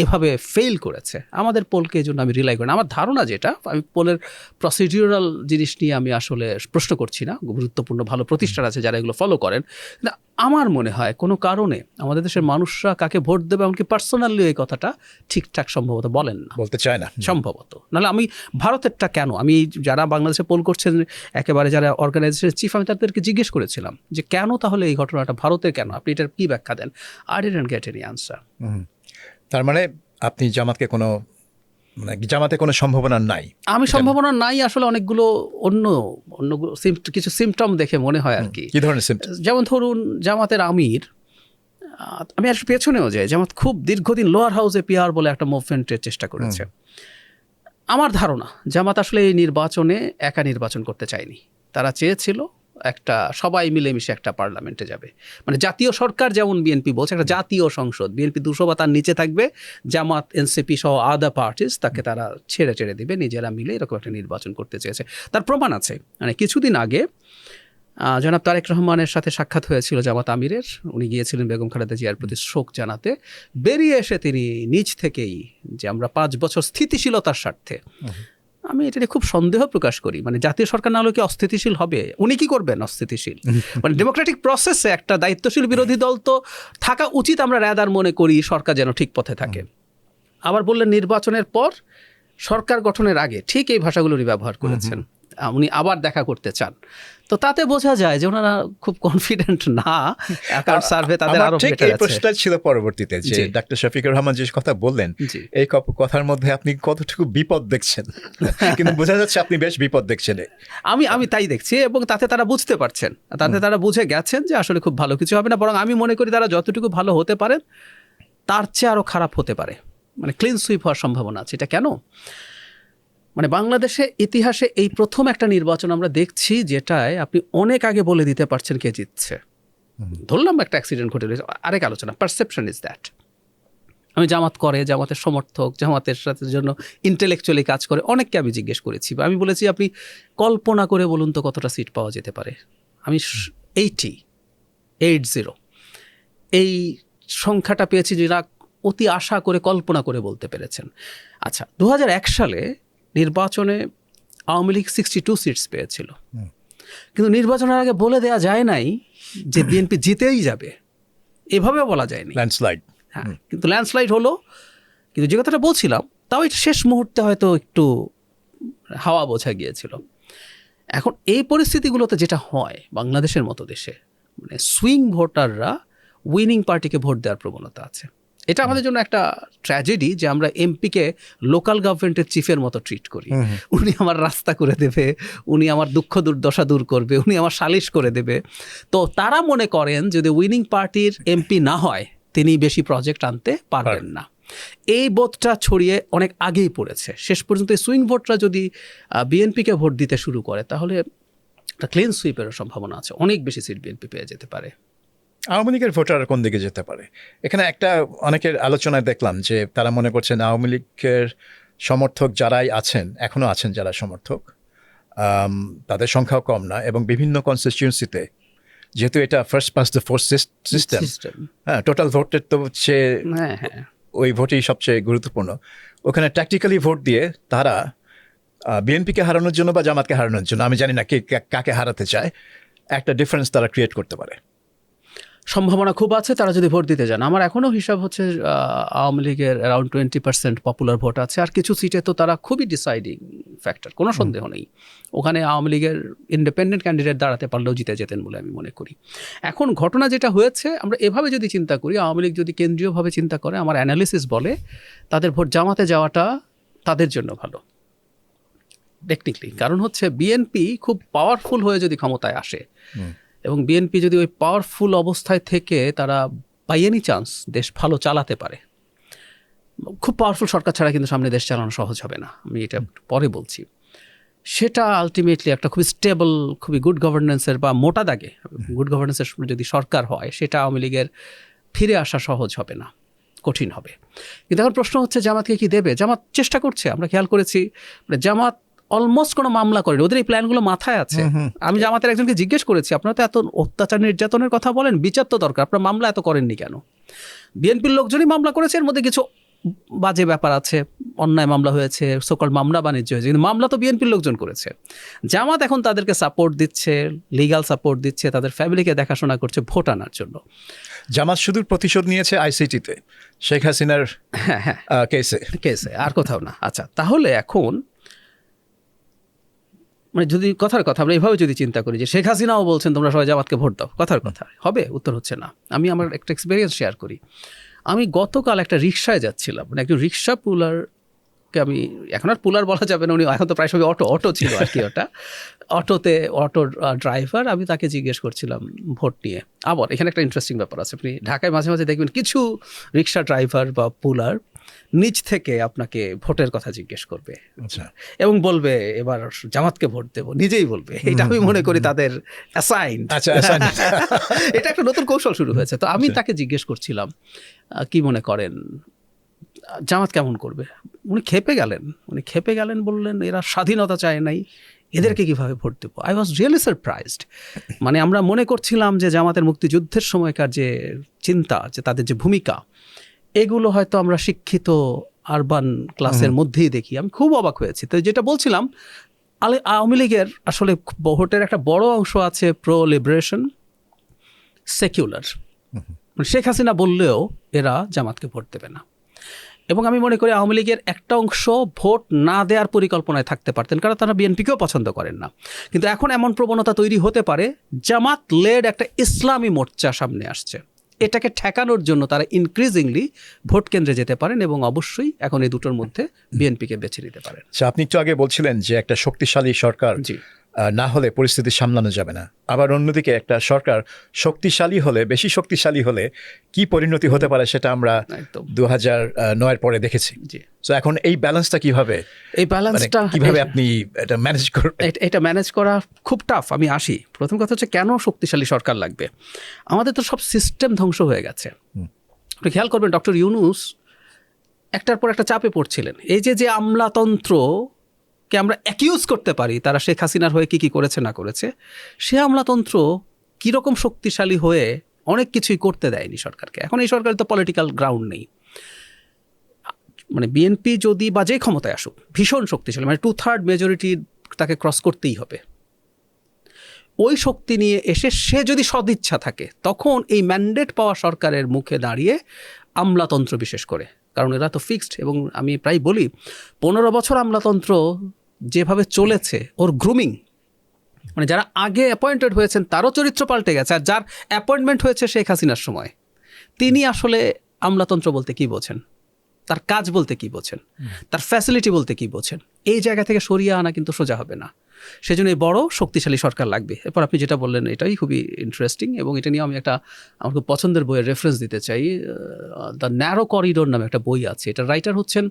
এভাবে ফেল করেছে, আমাদের পোলকে এই জন্য আমি রিলাই করি না। আমার ধারণা যেটা, আমি পোলের প্রসিডিউরাল জিনিস নিয়ে আমি আসলে প্রশ্ন করছি না, গুরুত্বপূর্ণ ভালো প্রতিষ্ঠান আছে যারা এগুলো ফলো করেন। কিন্তু আমার মনে হয় কোনো কারণে আমাদের দেশের মানুষরা কাকে ভোট দেবে এমনকি পার্সোনালি এই কথাটা ঠিকঠাক সম্ভবত বলেন না, বলতে চায় না সম্ভবত। নাহলে আমি ভারতেরটা কেন, আমি যারা বাংলাদেশে পোল করছেন একেবারে যারা অর্গানাইজেশনের চিফ, আমি তাদেরকে জিজ্ঞেস করেছিলাম যে কেন তাহলে এই ঘটনাটা ভারতের কেন, আপনি এটার কী ব্যাখ্যা দেন? I didn't get any answer. তার মানে আপনি জামাতে কোনো সম্ভাবনা নাই? আমি সম্ভাবনা নাই আসলে অনেকগুলো অন্য কিছু সিমটম দেখে মনে হয় আর কি। কি ধরনের সিমটম? যেমন ধরুন জামাতের আমির, আমি আসলে পেছনেও যাই, জামাত খুব দীর্ঘদিন লোয়ার হাউসে পিআর বলে একটা মুভমেন্টের চেষ্টা করেছে। আমার ধারণা জামাত আসলে এই নির্বাচনে একা নির্বাচন করতে চায়নি, তারা চেয়েছিল একটা সবাই মিলেমিশে একটা পার্লামেন্টে যাবে, মানে জাতীয় সরকার যেমন বিএনপি বলছে একটা জাতীয় সংসদ, বিএনপি 200 বা তার নিচে থাকবে, জামাত এনসিপি সহ আদার পার্টিস তাকে তারা ছেড়ে দেবে, নিজেরা মিলে এরকম একটা নির্বাচন করতে চেয়েছে। তার প্রমাণ আছে, মানে কিছুদিন আগে জনাব তারেক রহমানের সাথে সাক্ষাৎ হয়েছিল জামাত আমিরের, উনি গিয়েছিলেন বেগম খালেদা জিয়ার প্রতি শোক জানাতে, বেরিয়ে এসে তিনি নিজ থেকেই যে আমরা 5 বছর স্থিতিশীলতার স্বার্থে, আমি এটা নিয়ে খুব সন্দেহ প্রকাশ করি, মানে জাতীয় সরকার না হলে কি অস্থিতিশীল হবে? উনি কি করবেন অস্থিতিশীল? মানে ডেমোক্রেটিক প্রসেসে একটা দায়িত্বশীল বিরোধী দল তো থাকা উচিত, আমরা রাদার মনে করি সরকার যেন ঠিক পথে থাকে। আবার বললেন নির্বাচনের পর সরকার গঠনের আগে, ঠিক এই ভাষাগুলো উনি ব্যবহার করেছেন, উনি আবার দেখা করতে চান। তো তাতে বোঝা যায় যে ওনারা খুব কনফিডেন্ট না, একার সার্ভে তাদের আরো বেটার আছে। এই প্রশ্নটা ছিল পরবর্তীতে যে ডাক্তার শফিকুর রহমান যে কথা বললেন, এই কথার মধ্যে আপনি কতটুকু বিপদ দেখছেন? কিন্তু বোঝা যাচ্ছে আপনি বেশ বিপদ দেখছেন। আমি তাই দেখছি, এবং তাতে তারা বুঝতে পারছেন, তাতে তারা বুঝে গেছেন যে আসলে খুব ভালো কিছু হবে না, বরং আমি মনে করি তারা যতটুকু ভালো হতে পারেন তার চেয়ে আরো খারাপ হতে পারে, মানে ক্লিন সুইপ হওয়ার সম্ভাবনা আছে। এটা কেন? মানে বাংলাদেশে ইতিহাসে এই প্রথম একটা নির্বাচন আমরা দেখছি যেটায় আপনি অনেক আগে বলে দিতে পারছেন কে জিতছে। ধরলাম একটা অ্যাক্সিডেন্ট ঘটে রয়েছে, আরেক আলোচনা, পারসেপশন ইজ দ্যাট। আমি জামাত করে, জামাতের সমর্থক, জামাতের সাথে জন্য ইন্টেলেকচুয়ালি কাজ করে অনেককে আমি জিজ্ঞেস করেছি, বা আমি বলেছি আপনি কল্পনা করে বলুন তো কতটা সিট পাওয়া যেতে পারে। আমি 80 এই সংখ্যাটা পেয়েছি যেটা অতি আশা করে কল্পনা করে বলতে পেরেছেন। আচ্ছা, 2001 সালে নির্বাচনে আওয়ামী লীগ 62 সিটস পেয়েছিল, কিন্তু নির্বাচনের আগে বলে দেয়া যায় নাই যে বিএনপি জিতেই যাবে, এভাবে বলা যায়নি। হ্যাঁ, কিন্তু ল্যান্ডস্লাইড হলো, কিন্তু যে কথাটা বলছিলাম তাও এটা শেষ মুহূর্তে হয়তো একটু হাওয়া বোঝা গিয়েছিল। এখন এই পরিস্থিতিগুলোতে যেটা হয় বাংলাদেশের মতো দেশে, মানে সুইং ভোটাররা উইনিং পার্টিকে ভোট দেওয়ার প্রবণতা আছে। এটা আমাদের জন্য একটা ট্র্যাজেডি যে আমরা এমপিকে লোকাল গভর্নমেন্টের চিফের মতো ট্রিট করি। উনি আমার রাস্তা করে দেবে, উনি আমার দুঃখ দুর্দশা দূর করবে, উনি আমার সালিশ করে দেবে। তো তারা মনে করেন যদি উইনিং পার্টির এমপি না হয় তিনি বেশি প্রজেক্ট আনতে পারবেন না। এই বোধটা ছড়িয়ে অনেক আগেই পড়েছে। শেষ পর্যন্ত এই সুইং ভোটরা যদি বিএনপিকে ভোট দিতে শুরু করে তাহলে একটা ক্লিন সুইপেরও সম্ভাবনা আছে, অনেক বেশি সিট বিএনপি পেয়ে যেতে পারে। আওয়ামী লীগের ভোটার কোন দিকে যেতে পারে? এখানে একটা অনেকের আলোচনায় দেখলাম যে তারা মনে করছেন আওয়ামী লীগের সমর্থক যারাই আছেন, এখনও আছেন যারা সমর্থক, তাদের সংখ্যাও কম না, এবং বিভিন্ন কনস্টিটিউয়েন্সিতে যেহেতু এটা first pass the fourth system, হ্যাঁ, টোটাল ভোটের তো হচ্ছে ওই ভোটেই সবচেয়ে গুরুত্বপূর্ণ। ওখানে ট্যাকটিক্যালি ভোট দিয়ে তারা বিএনপিকে হারানোর জন্য বা জামাতকে হারানোর জন্য, আমি জানি না কে কাকে হারাতে চায়, একটা ডিফারেন্স তারা ক্রিয়েট করতে পারে। সম্ভাবনা খুব আছে তারা যদি ভোট দিতে যান। আমার এখনও হিসাব হচ্ছে আওয়ামী লীগের অ্যারাউন্ড 20% পপুলার ভোট আছে, আর কিছু সিটে তো তারা খুবই ডিসাইডিং ফ্যাক্টর, কোনো সন্দেহ নেই। ওখানে আওয়ামী লীগের ইন্ডিপেন্ডেন্ট ক্যান্ডিডেট দাঁড়াতে পারলেও জিতে যেতেন বলে আমি মনে করি। এখন ঘটনা যেটা হয়েছে, আমরা এভাবে যদি চিন্তা করি, আওয়ামী লীগ যদি কেন্দ্রীয়ভাবে চিন্তা করে, আমার অ্যানালিসিস বলে তাদের ভোট জামাতে যাওয়াটা তাদের জন্য ভালো টেকনিক্যালি। কারণ হচ্ছে বিএনপি খুব পাওয়ারফুল হয়ে যদি ক্ষমতায় আসে, এবং বিএনপি যদি ওই পাওয়ারফুল অবস্থায় থেকে তারা বাই এনি চান্স দেশ ভালো চালাতে পারে, খুব পাওয়ারফুল সরকার ছাড়া কিন্তু সামনে দেশ চালানো সহজ হবে না, আমি এটা পরে বলছি। সেটা আলটিমেটলি একটা খুবই স্টেবল, খুবই গুড গভর্নেন্সের বা মোটা দাগে গুড গভর্নেন্সের যদি সরকার হয়, সেটা আওয়ামী লীগের ফিরে আসা সহজ হবে না, কঠিন হবে। কিন্তু এখন প্রশ্ন হচ্ছে জামাতকে কি দেবে? জামাত চেষ্টা করছে, আমরা খেয়াল করেছি, মানে জামাত অলমোস্ট কোনো মামলা করেনি, ওদের এই প্ল্যানগুলো মাথায় আছে। আমি জামাতের একজনকে জিজ্ঞেস করেছি, আপনারা তো এত অত্যাচার নির্যাতনের কথা বলেন, বিচার তো দরকার, আপনারা মামলা এত করেননি কেন? বিএনপির লোকজনই মামলা করেছে, এর মধ্যে কিছু বাজে ব্যাপার আছে, অন্যায় মামলা হয়েছে, সকল মামলা বাণিজ্য হয়েছে, কিন্তু মামলা তো বিএনপির লোকজন করেছে। জামাত এখন তাদেরকে সাপোর্ট দিচ্ছে, লিগাল সাপোর্ট দিচ্ছে, তাদের ফ্যামিলিকে দেখাশোনা করছে ভোট আনার জন্য। জামাত শুধু প্রতিশোধ নিয়েছে আইসিটিতে, শেখ হাসিনার কেসে, আর কোথাও না। আচ্ছা, তাহলে এখন মানে যদি কথার কথা আমরা এইভাবে যদি চিন্তা করি যে শেখ হাসিনাও বলছেন তোমরা সবাই জামাতকে ভোট দাও, কথার কথা হবে? উত্তর হচ্ছে না। আমি আমার একটা এক্সপিরিয়েন্স শেয়ার করি। আমি গতকাল একটা রিক্সায় যাচ্ছিলাম, মানে একজন রিক্সা পুলারকে, আমি এখন আর পুলার বলা যাবে না, উনি এখন তো প্রায় সবই অটো ছিল আর কি, অটো ড্রাইভার। আমি তাকে জিজ্ঞেস করছিলাম ভোট নিয়ে। আবার এখানে একটা ইন্টারেস্টিং ব্যাপার আছে, আপনি ঢাকায় মাঝে মাঝে দেখবেন কিছু রিক্সা ড্রাইভার বা পুলার নিজ থেকে আপনাকে ভোটের কথা জিজ্ঞেস করবে এবং বলবে এবার জামাতকে ভোট দেবো, নিজেই বলবে। এটা আমি মনে করি তাদের অ্যাসাইন, এটা একটা নতুন কৌশল শুরু হয়েছে। তো আমি তাকে জিজ্ঞেস করছিলাম কি মনে করেন জামাত কেমন করবে? উনি খেপে গেলেন, বললেন এরা স্বাধীনতা চায় নাই, এদেরকে কিভাবে ভোট দেবো? I was really surprised. মানে আমরা মনে করছিলাম যে জামাতের মুক্তিযুদ্ধের সময়কার যে চিন্তা, যে তাদের যে ভূমিকা, এগুলো হয়তো আমরা শিক্ষিত আরবান ক্লাসের মধ্যেই দেখি। আমি খুব অবাক হয়েছি। তো যেটা বলছিলাম, আওয়ামী লীগের আসলে ভোটের একটা বড় অংশ আছে pro liberation, secular. Sheikh Hasina বললেও এরা জামাতকে ভোট দেবে না। এবং আমি মনে করি আওয়ামী লীগের একটা অংশ ভোট না দেওয়ার পরিকল্পনায় থাকতে পারতেন, কারণ তারা বিএনপিকেও পছন্দ করেন না। কিন্তু এখন এমন প্রবণতা তৈরি হতে পারে, জামাত লেড একটা ইসলামী মোর্চা সামনে আসছে, এটাকে ঠেকানোর জন্য তারা ইনক্রিজিংলি ভোট কেন্দ্রে যেতে পারেন, এবং অবশ্যই এখন এই দুটোর মধ্যে বিএনপিকে বেছে নিতে পারেন। আপনি তো আগে বলছিলেন যে একটা শক্তিশালী সরকার না হলে পরিস্থিতি সামলানো যাবে না, আবার অন্যদিকে একটা সরকার শক্তিশালী হলে, বেশি শক্তিশালী হলে কি পরিণতি হতে পারে সেটা আমরা 2009-এর পরে দেখেছি। তো এখন এই ব্যালেন্সটা কিভাবে আপনি এটা ম্যানেজ করবেন? এটা ম্যানেজ করা খুব টাফ। আমি আসি, প্রথম কথা হচ্ছে কেন শক্তিশালী সরকার লাগবে? আমাদের তো সব সিস্টেম ধ্বংস হয়ে গেছে। আপনি খেয়াল করবেন ডক্টর ইউনূস একটার পর একটা চাপে পড়ছিলেন। এই যে আমলাতন্ত্রকে আমরা অ্যাকিউজ করতে পারি তারা শেখ হাসিনার হয়ে কী করেছে না করেছে, সে আমলাতন্ত্র কীরকম শক্তিশালী হয়ে অনেক কিছুই করতে দেয়নি সরকারকে। এখন এই সরকারের তো পলিটিক্যাল গ্রাউন্ড নেই। মানে বিএনপি যদি বা যে ক্ষমতায় আসুক ভীষণ শক্তিশালী, মানে 2/3 মেজরিটি তাকে ক্রস করতেই হবে। ওই শক্তি নিয়ে এসে সে যদি সদিচ্ছা থাকে, তখন এই ম্যান্ডেট পাওয়া সরকারের মুখে দাঁড়িয়ে আমলাতন্ত্র বিশেষ করে, কারণ এরা তো ফিক্সড। এবং আমি প্রায় বলি 15 বছর আমলাতন্ত্র যেভাবে চলেছে, ওর গ্রুমিং, মানে যারা আগে অ্যাপয়েন্টেড হয়েছেন তারও চরিত্র পাল্টে গেছে, আর যার অ্যাপয়েন্টমেন্ট হয়েছে শেখ হাসিনার সময়, তিনি আসলে আমলাতন্ত্র বলতে কি বোঝেন, তার কাজ বলতে কি বোঝেন, তার ফ্যাসিলিটি বলতে কি বোঝেন, এই জায়গা থেকে সরিয়ে আনা কিন্তু সোজা হবে না। সেজন্য এই বড় শক্তিশালী সরকার লাগবে। এরপর আপনি যেটা বললেন এটাই খুবই ইন্টারেস্টিং, এবং এটা নিয়ে আমি আমার খুব পছন্দের বইয়ের রেফারেন্স দিতে চাই। দ্য ন্যারো করিডোর নামে একটা বই আছে, এটার রাইটার হচ্ছেন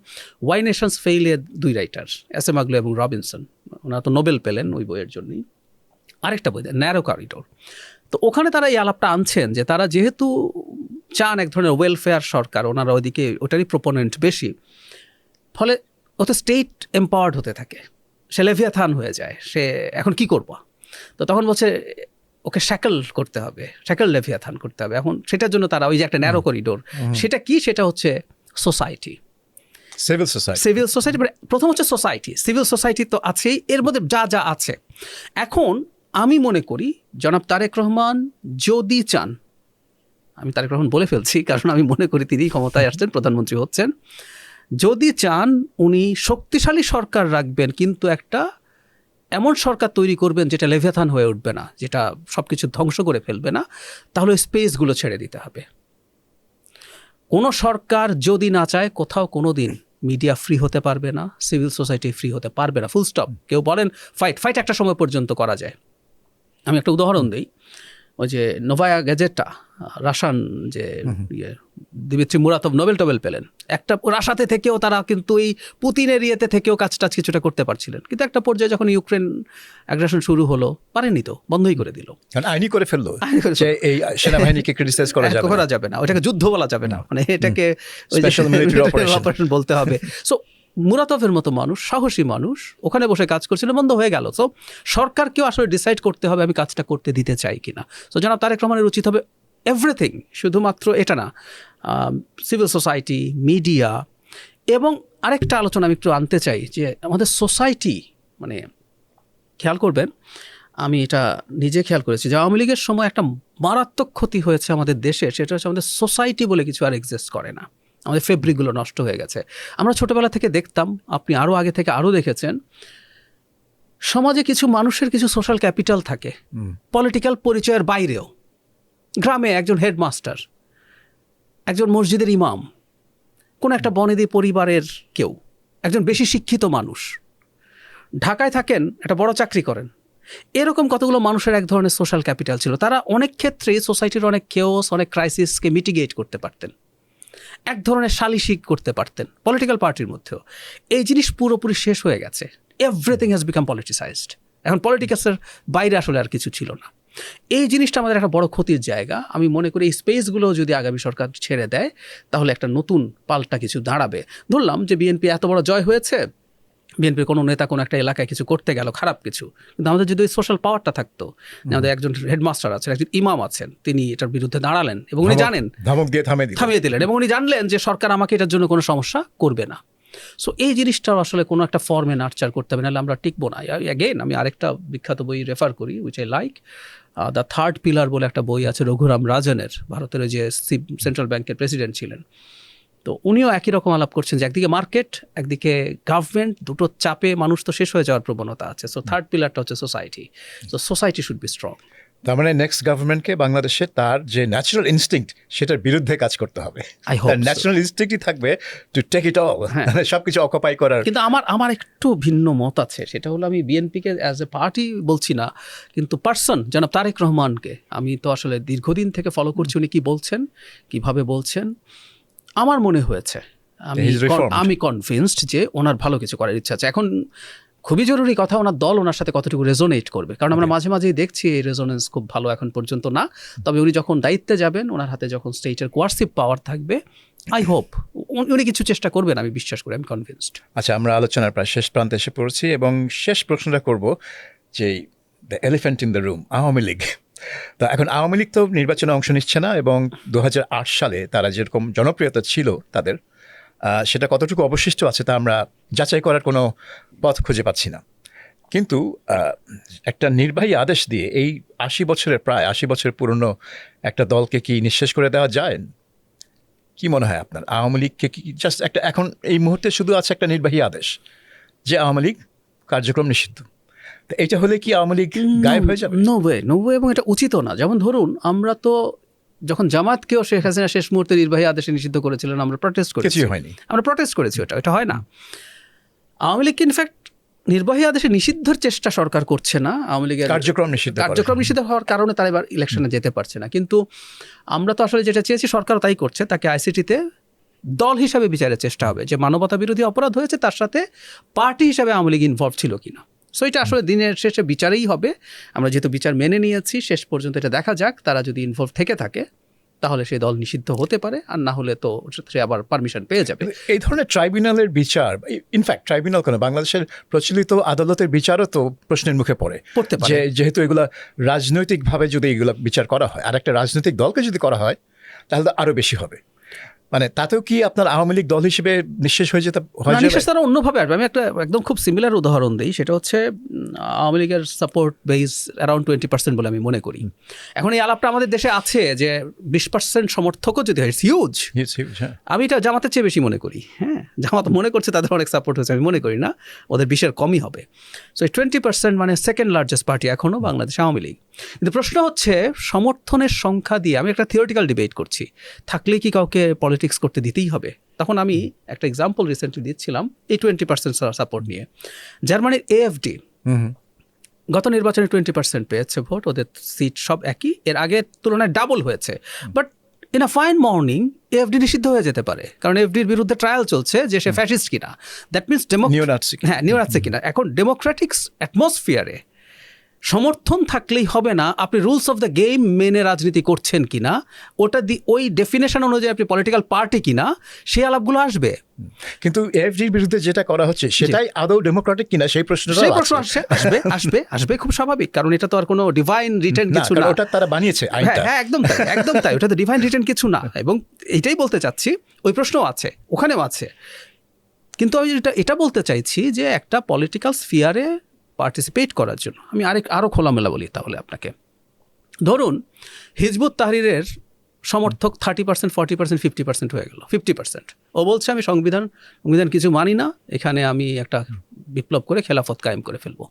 ওয়াই নেশনস ফেইলের 2 রাইটার, এস এম আগলো এবং রবিনসন। ওনারা তো নোবেল পেলেন ওই বইয়ের জন্যই। আরেকটা বই ন্যারো করিডোর, তো ওখানে তারা এই আলাপটা আনছেন যে তারা যেহেতু চান এক ধরনের ওয়েলফেয়ার সরকার, ওনারা ওইদিকে ওটারই প্রোপোনেন্ট বেশি, ফলে ওতে স্টেট এম্পাওয়ার্ড হতে থাকে, সে লেভিয়াথান হয়ে যায়, সে এখন কি করবো। তো তখন বলছে ওকে শ্যাকল করতে হবে, শ্যাকল লেভিয়াথান করতে হবে। এখন সেটার জন্য তারা ওই যে একটা ন্যারো করিডোর, সেটা কি, সেটা হচ্ছে সোসাইটি, সিভিল সোসাইটি। প্রথম হচ্ছে সোসাইটি, সিভিল সোসাইটি তো আছেই, এর মধ্যে যা যা আছে। এখন আমি মনে করি জনাব তারেক রহমান যদি চান, আমি তারেক রহমান বলে ফেলছি কারণ আমি মনে করি তিনি ক্ষমতায় আসছেন, প্রধানমন্ত্রী হচ্ছেন, যদি চান উনি শক্তিশালী সরকার রাখবেন, কিন্তু একটা এমন সরকার তৈরি করবেন যেটা লেভিয়াথান হয়ে উঠবে না, যেটা সব কিছু ধ্বংস করে ফেলবে না, তাহলে স্পেসগুলো ছেড়ে দিতে হবে। কোনো সরকার যদি না চায় কোথাও কোনো দিন মিডিয়া ফ্রি হতে পারবে না, সিভিল সোসাইটি ফ্রি হতে পারবে না, ফুল স্টপ। কেউ বলেন ফাইট একটা সময় পর্যন্ত করা যায়। আমি একটা উদাহরণ দিই, ওই যে নোভায়া গ্যাজেটা, রাশান যে দিমিত্রি মুরাতভ নোবেল টোবেল পেলেন, একটা রাশাতে থেকেও তারা কিন্তু এই পুতিনের ইয়েতে থেকেও কাজটা কিছুটা করতে পারছিলেন, কিন্তু একটা পর্যায়ে যখন ইউক্রেন অ্যাগ্রেশন শুরু হলো, পারেনি তো, বন্ধই করে দিল, আইনি করে ফেললো যে এই সেনাবাহিনীকে ক্রিটিসাইজ করা যাবে না, ওটাকে যুদ্ধ বলা যাবে না, মানে এটাকে স্পেশাল মিলিটারি অপারেশন বলতে হবে। সো মুরাতভের মতো মানুষ, সাহসী মানুষ ওখানে বসে কাজ করছিল, বন্ধ হয়ে গেল। সো সরকারকেও আসলে ডিসাইড করতে হবে আমি কাজটা করতে দিতে চাই কিনা। সো জনাব তারেক রহমানের উচিত হবে এভরিথিং, শুধুমাত্র এটা না, সিভিল সোসাইটি, মিডিয়া। এবং আরেকটা আলোচনা আমি একটু আনতে চাই যে আমাদের সোসাইটি, মানে খেয়াল করবেন, আমি এটা নিজে খেয়াল করেছি যে আওয়ামী লীগের সময় একটা মারাত্মক ক্ষতি হয়েছে আমাদের দেশে, সেটা হচ্ছে আমাদের সোসাইটি বলে কিছু আর এক্সিস্ট করে না, আমাদের ফেব্রিকগুলো নষ্ট হয়ে গেছে। আমরা ছোটোবেলা থেকে দেখতাম, আপনি আরও আগে থেকে আরও দেখেছেন, সমাজে কিছু মানুষের কিছু সোশ্যাল ক্যাপিটাল থাকে পলিটিক্যাল পরিচয়ের বাইরেও। গ্রামে একজন হেডমাস্টার, একজন মসজিদের ইমাম, কোনো একটা বনেদি পরিবারের কেউ, একজন বেশি শিক্ষিত মানুষ, ঢাকায় থাকেন, একটা বড় চাকরি করেন, এরকম কতগুলো মানুষের এক ধরনের সোশ্যাল ক্যাপিটাল ছিল। তারা অনেক ক্ষেত্রেই সোসাইটির অনেক কেওস, অনেক ক্রাইসিসকে মিটিগেট করতে পারতেন, এক ধরনের সালিশি করতে পারতেন পলিটিক্যাল পার্টির মধ্যেও। এই জিনিস পুরোপুরি শেষ হয়ে গেছে, এভরিথিং হ্যাজ বিকাম পলিটিসাইজড। এখন পলিটিক্যাসের বাইরে আসলে আর কিছু ছিল না। এই জিনিসটা আমাদের একটা বড় ক্ষতির জায়গা। আমি মনে করি এই স্পেসগুলো যদি আগামী সরকার ছেড়ে দেয়, তাহলে একটা নতুন পাল্টা কিছু দাঁড়াবে। ধরলাম যে বিএনপি এত বড় জয় হয়েছে, বিএনপির কোনো নেতা কোনো একটা এলাকায় কিছু করতে গেল, খারাপ কিছু, কিন্তু আমাদের যদি ওই সোশ্যাল পাওয়ারটা থাকতো, আমাদের একজন হেডমাস্টার আছেন, একজন ইমাম আছেন, তিনি এটার বিরুদ্ধে দাঁড়ালেন এবং উনি জানেন, ধমক দিয়ে থামিয়ে দিলেন, এবং উনি জানলেন যে সরকার আমাকে এটার জন্য কোনো সমস্যা করবে না। সো এই জিনিসটাও আসলে কোনো একটা ফর্মে নার্চার করতে হবে, নাহলে আমরা টিকবো না। অ্যাগেন আমি আরেকটা বিখ্যাত বই রেফার করি, which I like, the third pillar বলে একটা বই আছে রঘুরাম রাজনের, ভারতের যে সেন্ট্রাল ব্যাংকের প্রেসিডেন্ট ছিলেন। তো উনিও একই রকম আলাপ করছেন যে একদিকে মার্কেট, একদিকে গভর্নমেন্ট, দুটো চাপে মানুষ তো শেষ হয়ে যাওয়ার প্রবণতা আছে। সো থার্ড পিলারটা হচ্ছে society. So society should be strong. তার মানে নেক্সট গভর্নমেন্টকে বাংলাদেশে তার যে ন্যাচারাল ইনস্টিংক্ট সেটার বিরুদ্ধে কাজ করতে হবে। তার ন্যাচারাল ইনস্টিংক্টই থাকবে টু টেক ইট অল, মানে সবকিছু অকুপাই করার। কিন্তু আমার একটু ভিন্ন মত আছে, সেটা হলো আমি বিএনপিকে অ্যাজ এ পার্টি বলছি না, কিন্তু পার্সন জনাব তারেক রহমানকে আমি তো আসলে দীর্ঘদিন থেকে ফলো করছি, উনি কি বলছেন, কিভাবে বলছেন, আমার মনে হয়েছে, আমি কনভিন্সড যে ওনার ভালো কিছু করার ইচ্ছা আছে। এখন খুবই জরুরি কথা, ওনার দল ওনার সাথে কতটুকু রেজোনেট করবে, কারণ আমরা মাঝে মাঝেই দেখছি এই রেজোনেন্স খুব ভালো এখন পর্যন্ত না। তবে উনি যখন দায়িত্বে যাবেন, ওনার হাতে যখন স্টেটের কোয়ার্সিভ পাওয়ার থাকবে, আই হোপ উনি কিছু চেষ্টা করবেন, আমি বিশ্বাস করি, আমি কনভিন্সড। আচ্ছা, আমরা আলোচনার প্রায় শেষ প্রান্তে এসে পড়েছি এবং শেষ প্রশ্নটা করব যে the elephant in the room, Awami League. তা এখন আওয়ামী লীগ তো নির্বাচনে অংশ নিচ্ছে না, এবং 2008 সালে তারা যেরকম জনপ্রিয়তা ছিল তাদের, সেটা কতটুকু অবশিষ্ট আছে তা আমরা যাচাই করার কোনো পথ খুঁজে পাচ্ছি না। কিন্তু একটা নির্বাহী আদেশ দিয়ে এই 80 বছরের পুরনো একটা দলকে কি নিঃশেষ করে দেওয়া যায়? কি মনে হয় আপনার আওয়ামী লীগকে কি জাস্ট একটা এখন এই মুহূর্তে শুধু আছে একটা নির্বাহী আদেশ যে আওয়ামী লীগ কার্যক্রম নিষিদ্ধ, তো এটা হলে কি আওয়ামী লীগ গায়েব হয়ে যাবে? নো ওয়ে, এবং এটা উচিতও না। যেমন ধরুন আমরা তো যখন জামাতকেও শেখ হাসিনা শেষ মুহূর্তে নির্বাহী আদেশে নিষিদ্ধ করেছিলেন আমরা প্রটেস্ট করেছি, কিছুই হয়নি। আমরা প্রটেস্ট করেছি, এটা হয় না। আওয়ামী লীগকে ইনফ্যাক্ট নির্বাহী আদেশে নিষিদ্ধের চেষ্টা সরকার করছে না, আওয়ামী লীগের কার্যক্রম নিষিদ্ধ হওয়ার কারণে তারা এবার ইলেকশনে যেতে পারছে না। কিন্তু আমরা তো আসলে যেটা চেয়েছি সরকারও তাই করছে, তাকে আইসিটিতে দল হিসাবে বিচারের চেষ্টা হবে যে মানবতা বিরোধী অপরাধ হয়েছে, তার সাথে পার্টি হিসাবে আওয়ামী লীগ ইনভলভ ছিল কিনা। সো এটা আসলে দিনের শেষে বিচারেই হবে। আমরা যেহেতু বিচার মেনে নিয়েছি, শেষ পর্যন্ত এটা দেখা যাক, তারা যদি ইনভলভ থেকে থাকে তাহলে সেই দল নিষিদ্ধ হতে পারে, আর না হলে তো সে আবার পারমিশন পেয়ে যাবে। এই ধরনের ট্রাইব্যুনালের বিচার, ইনফ্যাক্ট ট্রাইব্যুনাল কেন, বাংলাদেশের প্রচলিত আদালতের বিচারও তো প্রশ্নের মুখে পড়ে যে যেহেতু এগুলা রাজনৈতিকভাবে যদি এগুলা বিচার করা হয় আর একটা রাজনৈতিক দলকে যদি করা হয় তাহলে তো আরও বেশি হবে। মানে তাতেও কি আপনার আওয়ামী লীগ দল হিসেবে নিঃশেষ হয়ে যেতে হয়? নিঃশেষ তারা অন্যভাবে আসবে। আমি একটা একদম খুব সিমিলার উদাহরণ দিই, সেটা হচ্ছে আওয়ামী লীগের সাপোর্ট বেস অ্যারাউন্ড 20% বলে আমি মনে করি। এখন এই আলাপটা আমাদের দেশে আছে যে 20% সমর্থকও যদি হয়, হিউজ। আমি এটা জামাতের চেয়ে বেশি মনে করি। হ্যাঁ, জামাত মনে করছে তাদের অনেক সাপোর্ট হচ্ছে, আমি মনে করি না, ওদের 20-এর কমই হবে। সো এই 20% মানে সেকেন্ড লার্জেস্ট পার্টি এখনও বাংলাদেশে আওয়ামী লীগ। কিন্তু প্রশ্ন হচ্ছে সমর্থনের সংখ্যা দিয়ে আমি একটা থিওরিটিক্যাল ডিবেট করছি, থাকলে কি কাউকে পলিটিক্স করতে দিতেই হবে? তখন আমি একটা এক্সাম্পল রিসেন্টলি দিচ্ছিলাম এই 20% সাপোর্ট নিয়ে। জার্মানির AfD গত নির্বাচনে 20% পেয়েছে ভোট, ওদের সিট সব একই, এর আগের তুলনায় ডাবল হয়েছে। But in a fine morning AfD নিষিদ্ধ হয়ে যেতে পারে, কারণ AfDর বিরুদ্ধে ট্রায়াল চলছে যে সে ফ্যাসিস্ট কিনা, দ্যাট মিনস নিওনাৎসি কিনা। এখন ডেমোক্রেটিক্স অ্যাটমসফিয়ারে সমর্থন থাকলেই হবে না, আপনি রুলস অফ দ্য গেম মেনে রাজনীতি করছেন কিনা, ওটা ওই ডেফিনেশন অনুযায়ী আপনি পলিটিক্যাল পার্টি কিনা, সেই আলাপগুলো আসবে। কিন্তু AfDর বিরুদ্ধে যেটা করা হচ্ছে সেটাই আদৌ ডেমোক্রেটিক কিনা সেই প্রশ্ন আসবে খুব স্বাভাবিক, কারণ এটা তো আর কোনো ডিভাইন রিটেন কিছু না, ওটা তারা বানিয়েছে। হ্যাঁ একদম তাই, ওটা তো ডিভাইন রিটেন কিছু না। এবং এটাই বলতে চাচ্ছি, ওই প্রশ্নও আছে, ওখানেও আছে। কিন্তু আমি এটা বলতে চাইছি যে একটা পলিটিক্যাল স্ফিয়ারে পার্টিসিপেট করার জন্য আমি আরও খোলামেলা বলি তাহলে আপনাকে। ধরুন হিজবুত তাহরিরের সমর্থক 30%, 40%, 50% হয়ে গেল, 50%। ও বলছে আমি সংবিধান কিছু মানি না, এখানে আমি একটা বিপ্লব করে খেলাফত কায়েম করে ফেলবো।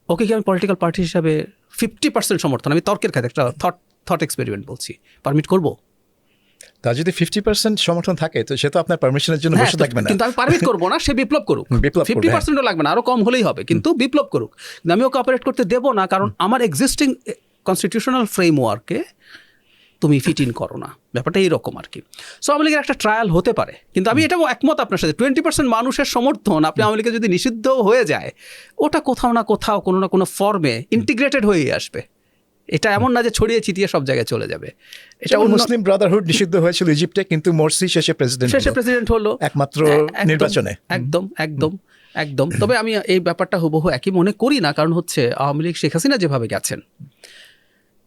ওকে কি আমি পলিটিক্যাল পার্টি হিসাবে 50% সমর্থন, আমি তর্কের খাতে একটা থট এক্সপেরিমেন্ট বলছি, পারমিট করবো? তা যদি 50% সমর্থন থাকে তো সে তো আপনার পারমিশনের জন্য বসে থাকবে না। কিন্তু আমি পারমিট করবো না, সে বিপ্লব করুক। 50%ও লাগবে না, আরো কম হলেই হবে, কিন্তু বিপ্লব করুক। কিন্তু আমি ওকে অপারেট করতে দেবো না, কারণ আমার এক্সিস্টিং কনস্টিটিউশনাল ফ্রেমওয়ার্কে তুমি ফিট ইন করো না, ব্যাপারটা এইরকম আর কি। সো আওয়ামী লীগের একটা ট্রায়াল হতে পারে, কিন্তু আমি এটাও একমত আপনার সাথে, 20% মানুষের সমর্থন আপনি আওয়ামী লীগে যদি নিষিদ্ধ হয়ে যায়, ওটা কোথাও না কোথাও কোনো না কোনো ফর্মে ইন্টিগ্রেটেড হয়েই আসবে। এটা এমন না যে ছড়িয়ে ছিটিয়ে সব জায়গায় চলে যাবে। এটা মুসলিম ব্রাদারহুড নিষিদ্ধ হয়েছিল ইজিপ্টে, কিন্তু মোরসি শেষে প্রেসিডেন্ট হলো একমাত্র নির্বাচনে। একদম। তবে আমি এই ব্যাপারটা হুবহু একই মনে করি না, কারণ হচ্ছে আওয়ামী লীগ শেখ হাসিনা যেভাবে গেছেন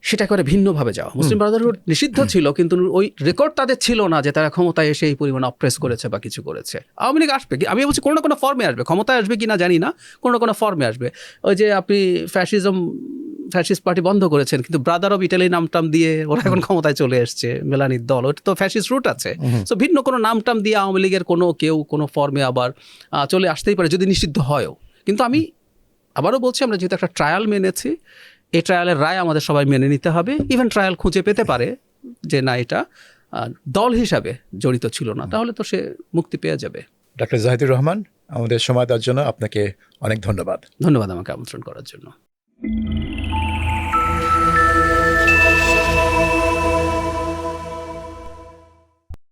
সেটা করে ভিন্নভাবে যাওয়া। মুসলিম ব্রাদারহুড নিষিদ্ধ ছিল, কিন্তু ওই রেকর্ড তাদের ছিল না যে তারা ক্ষমতায় এসে এই পরিমাণ অপ্রেস করেছে বা কিছু করেছে। আওয়ামী লীগ আসবে, আমি বলছি কোনো না কোনো ফর্মে আসবে, ক্ষমতায় আসবে কি না জানি না, কোনো না কোনো ফর্মে আসবে। ওই যে আপনি ফ্যাসিস্ট পার্টি বন্ধ করেছেন, কিন্তু ব্রাদার অফ ইটালি নামটাম দিয়ে ওরা এখন ক্ষমতায় চলে এসছে, মেলানির দল, ওটা তো ফ্যাসিস্ট রুট আছে। সো ভিন্ন কোনো নামটাম দিয়ে আওয়ামী লীগের কেউ কোনো ফর্মে আবার চলে আসতেই পারে যদি নিষিদ্ধ হয়ও। কিন্তু আমি আবারও বলছি, আমরা যেহেতু একটা ট্রায়াল মেনেছি, এই ট্রায়ালের রায় আমাদের সবাই মেনে নিতে হবে। ইভেন ট্রায়াল খুঁজে পেতে পারে যে না এটা দল হিসাবে জড়িত ছিল না, তাহলে তো সে মুক্তি পেয়ে যাবে। ডক্টর জাহিদুর রহমান, আমাদের সময় দেওয়ার জন্য আপনাকে অনেক ধন্যবাদ। ধন্যবাদ আমাকে আমন্ত্রণ করার জন্য।